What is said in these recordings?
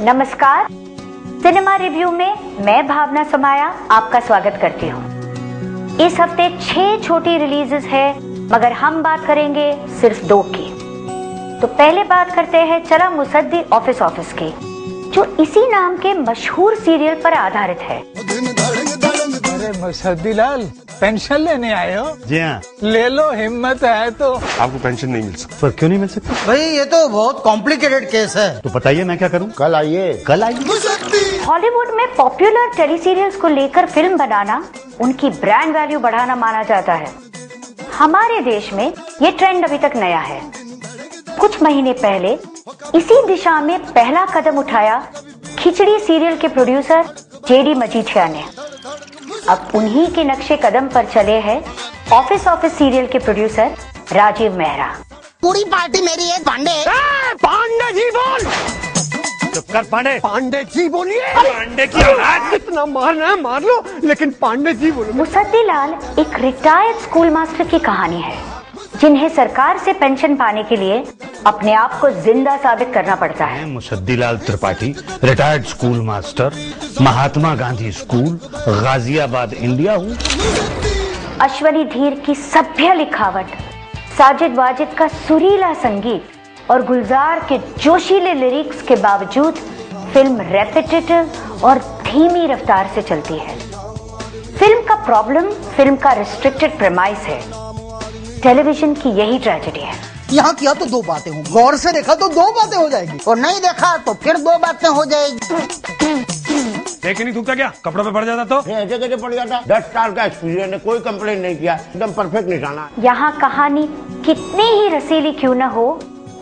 नमस्कार, cinema review में मैं भावना समाया आपका स्वागत करती हूँ। इस हफ्ते 6 छोटी रिलीजेस है, मगर हम बात करेंगे सिर्फ 2 की। तो पहले बात करते हैं चला मुसद्दी ऑफिस की, जो इसी नाम के मशहूर सीरियल पर आधारित है। अरे मुसद्दी लाल, पेंशन लेने आए हो? जी हाँ। ले लो, हिम्मत है तो। आपको पेंशन नहीं मिल सकती। पर क्यों नहीं मिल सकती? भाई ये तो बहुत कॉम्प्लिकेटेड केस है। तो बताइए मैं क्या करूं? कल आइए। हॉलीवुड में पॉपुलर टेली सीरियल्स को लेकर फिल्म बनाना उनकी ब्रांड वैल्यू बढ़ाना माना जाता है। हमारे देश में ये ट्रेंड अभी तक नया है। कुछ महीने पहले इसी दिशा में पहला कदम उठाया खिचड़ी सीरियल के प्रोड्यूसर जेडी मजीठिया ने। अब उन्हीं के नक्शे कदम पर चले हैं ऑफिस सीरियल के प्रोड्यूसर राजीव मेहरा। पूरी पार्टी मेरी है पांडे। पांडे जी बोल। चुप कर पांडे। पांडे जी बोलिए। पांडे की औलाद। कितना मारना है मार लो, लेकिन पांडे जी बोलो। मुसद्दी लाल एक रिटायर्ड स्कूल मास्टर की कहानी है, जिन्हें सरकार से पेंशन पाने के लिए अपने आप को जिंदा साबित करना पड़ता है। मुसद्दी लाल Tripathi, retired school master, Mahatma Gandhi school, Ghaziabad, India हूँ। अश्वनी धीर की सभ्य लिखावट, साजिद वाजिद का सुरीला संगीत और गुलजार के जोशीले लिरिक्स के बावजूद फिल्म रेपिटेटिव और धीमी रफ्तार से चलती है। फिल्म का प्रॉब्लम फिल्म का रिस्ट्रिक्टेड प्रेमाइस है। टेलीविजन की यही ट्रेजेडी है। यहाँ किया तो 2 बातें हों, गौर से देखा तो 2 बातें हो जाएगी, और नहीं देखा तो फिर 2 बातें हो जाएगी। देख नहीं थूकता क्या? कपड़ों पे पड़ जाता तो? ऐसे कैसे पड़ जाता? 10 साल का एक्सपीरियंस है, कोई कंप्लेन नहीं किया, एकदम परफेक्ट निशाना। यहाँ कहानी कितनी ही रसीली क्यों न हो,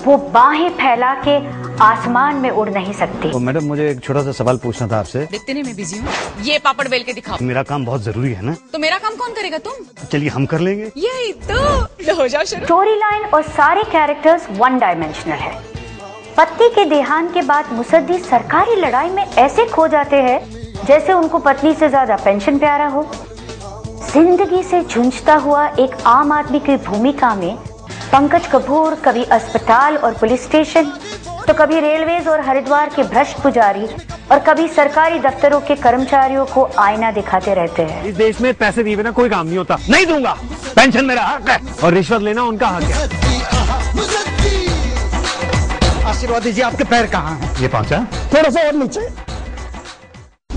वो बाहें फैला के आसमान में उड़ नहीं सकती। तो मैडम मुझे एक छोटा सा सवाल पूछना था आपसे। देखते नहीं मैं बिजी हूँ। ये पापड़ बेल के दिखाओ। मेरा काम बहुत जरूरी है ना? तो मेरा काम कौन करेगा? तुम। चलिए हम कर लेंगे। यही तो हो जाओ शुरू। स्टोरी लाइन और सारे कैरेक्टर्स वन डायमेंशनल है। पति के देहांत के बाद मुसद्दी सरकारी लड़ाई में ऐसे खो जाते हैं जैसे उनको पत्नी से ज्यादा पेंशन प्यारा हो। जिंदगी से जूझता हुआ एक आम आदमी की भूमिका में पंकज कपूर कभी अस्पताल और पुलिस स्टेशन, तो कभी रेलवेज और हरिद्वार के भ्रष्ट पुजारी, और कभी सरकारी दफ्तरों के कर्मचारियों को आईना दिखाते रहते हैं। इस देश में पैसे दिए बिना कोई काम नहीं होता। नहीं दूंगा। पेंशन मेरा हक है और रिश्वत लेना उनका हक है। आशीर्वाद दीजिए, आपके पैर कहाँ हैं? ये पहुंचा? थोड़ा सा और नीचे।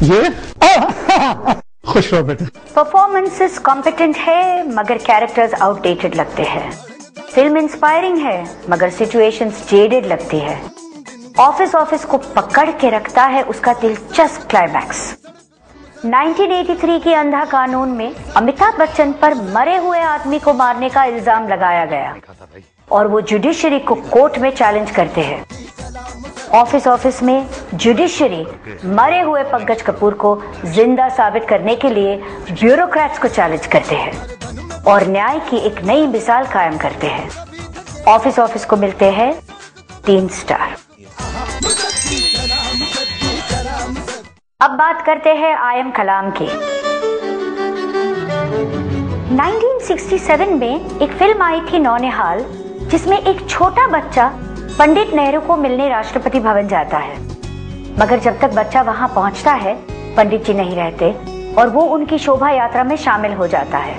ये खुश रहो बेटा। परफॉर्मेंसेस कॉम्पिटेंट है, मगर कैरेक्टर्स आउटडेटेड लगते हैं। फिल्म इंस्पायरिंग है, मगर सिचुएशंस जेडेड लगती है। ऑफिस को पकड़ के रखता है उसका दिलचस्प क्लाइमैक्स। 1983 की अंधा कानून में अमिताभ बच्चन पर मरे हुए आदमी को मारने का इल्जाम लगाया गया और वो जुडिशरी को कोर्ट में चैलेंज करते हैं। ऑफिस में जुडिशरी मरे हुए पंकज कपूर को जिंदा साबित करने के लिए ब्यूरोक्रेट्स को चैलेंज करते हैं और न्याय की एक नई मिसाल कायम करते हैं। ऑफिस को मिलते हैं 3 स्टार। अब बात करते हैं आई एम कलाम की। 1967 में एक फिल्म आई थी नौनिहाल, जिसमें एक छोटा बच्चा पंडित नेहरू को मिलने राष्ट्रपति भवन जाता है, मगर जब तक बच्चा वहां पहुंचता है पंडित जी नहीं रहते और वो उनकी शोभा यात्रा में शामिल हो जाता है।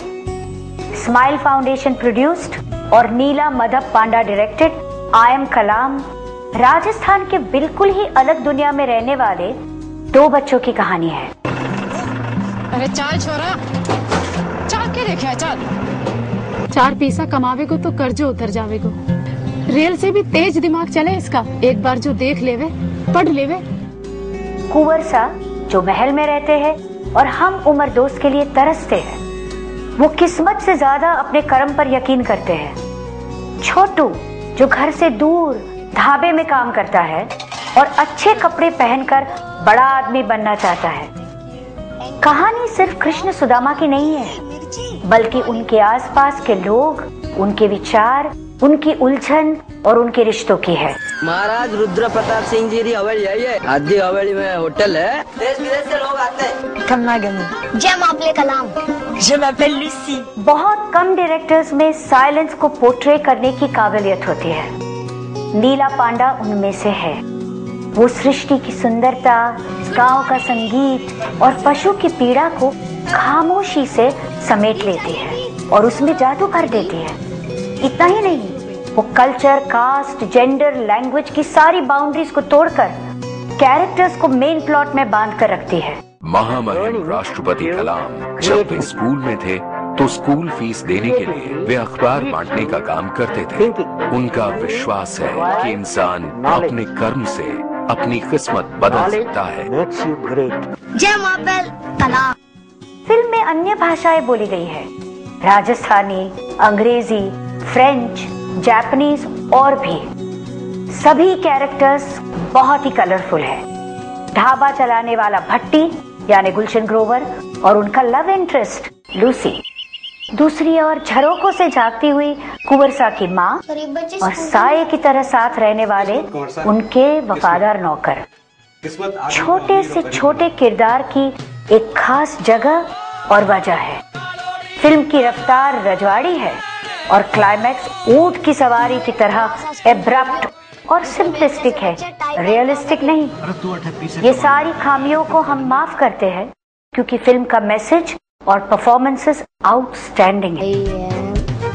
स्माइल फाउंडेशन प्रोड्यूस्ड और नीला मधब पांडा डायरेक्टेड आई एम कलाम राजस्थान के बिल्कुल ही अलग दुनिया में रहने वाले 2 बच्चों की कहानी है। अरे चाल छोरा, चाल के देखा चाल। 4 पैसा कमावे को तो कर्जो उतर जावे को। रेल से भी तेज दिमाग चले इसका, एक बार जो देख लेवे पढ़ लेवे। कुंवर सा जो महल में रहते हैं और हम उम्र दोस्त के लिए तरसते हैं, वो किस्मत से ज्यादा अपने कर्म पर यकीन करते हैं। छोटू जो घर से दूर ढाबे में काम करता है और अच्छे कपड़े पहनकर बड़ा आदमी बनना चाहता है। कहानी सिर्फ कृष्ण सुदामा की नहीं है, बल्कि उनके आसपास के लोग, उनके विचार, उनकी उलझन और उनके रिश्तों की है। महाराज रुद्र प्रताप सिंह जी की हवेली है। आदि हवेली में होटल है, देश विदेश से लोग आते हैं। जय मापले कलाम। Je m'appelle Lucy। बहुत कम डायरेक्टर्स में साइलेंस को पोर्ट्रे करने की काबिलियत होती है। नीला पांडा उनमें से है। वो सृष्टि की सुंदरता, गांव का संगीत और पशु की पीड़ा को खामोशी से समेट लेती है और उसमें जादू भर देती है। इतना ही नहीं, वो कल्चर, कास्ट, जेंडर, लैंग्वेज की सारी बाउंड्रीज को तोड़कर कैरेक्टर्स को मेन प्लॉट में बांध कर रखती है। महामहिम राष्ट्रपति कलाम जब वे स्कूल में थे तो स्कूल फीस देने के लिए वे अखबार बांटने का काम करते थे। उनका विश्वास है कि इंसान अपने कर्म से अपनी किस्मत बदल सकता है। जय महाबल कलाम। फिल्म में अन्य भाषाएं बोली गई है, राजस्थानी, अंग्रेजी, फ्रेंच, जापानीज और भी। सभी कैरेक्टर्स बहुत ही कलरफुल है। ढाबा चलाने वाला भट्टी यानी गुलशन ग्रोवर और उनका लव इंटरेस्ट लूसी। दूसरी ओर झरोकों से जागती हुई कुंवरसा की माँ और साये की तरह साथ रहने वाले उनके वफादार नौकर। छोटे से छोटे किरदार की एक खास जगह और वजह है। फिल्म की रफ्तार रजवाड़ी है और क्लाइमैक्स ऊंट की सवारी की तरह एब्रप्ट और सिंपलिस्टिक है, रियलिस्टिक नहीं। ये सारी खामियों को हम माफ करते हैं क्योंकि फिल्म का मैसेज और परफॉर्मेंसेस आउटस्टैंडिंग है।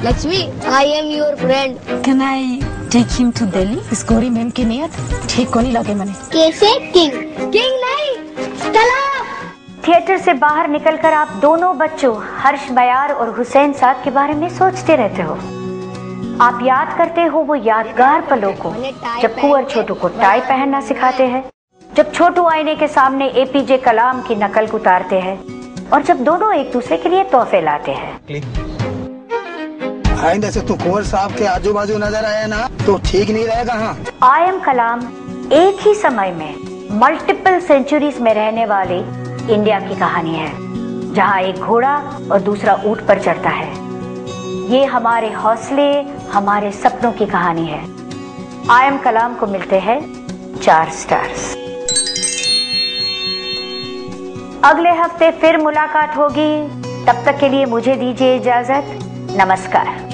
Lakshmi, I am your friend. Can I take him to Delhi? इस गोरी मैम की नियत ठीक को नहीं लगे मने। कैसे किंग? किंग नहीं, कलाम। थिएटर से बाहर निकलकर आप दोनों बच्चों हर्ष बयार और हुसैन साद के बारे में सोचते रहते हो। आप याद करते हो वो यादगार पलों को जब कुंवर छोटू को टाई पहनना सिखाते हैं, जब छोटू आईने के सामने एपीजे कलाम की नकल उतारते हैं और जब दोनों एक दूसरे के लिए तोहफे लाते हैं। आइंदा से तू कुंवर साहब के आजू बाजू नजर आया ना तो ठीक नहीं रहेगा। हाँ, आई एम कलाम एक ही समय में मल्टीपल सेंचुरीज में रहने वाले इंडिया की कहानी है, जहाँ एक घोड़ा और दूसरा ऊंट पर चढ़ता है। ये हमारे हौसले, हमारे सपनों की कहानी है। आई एम कलाम को मिलते हैं 4 स्टार्स। अगले हफ्ते फिर मुलाकात होगी, तब तक के लिए मुझे दीजिए इजाजत। नमस्कार।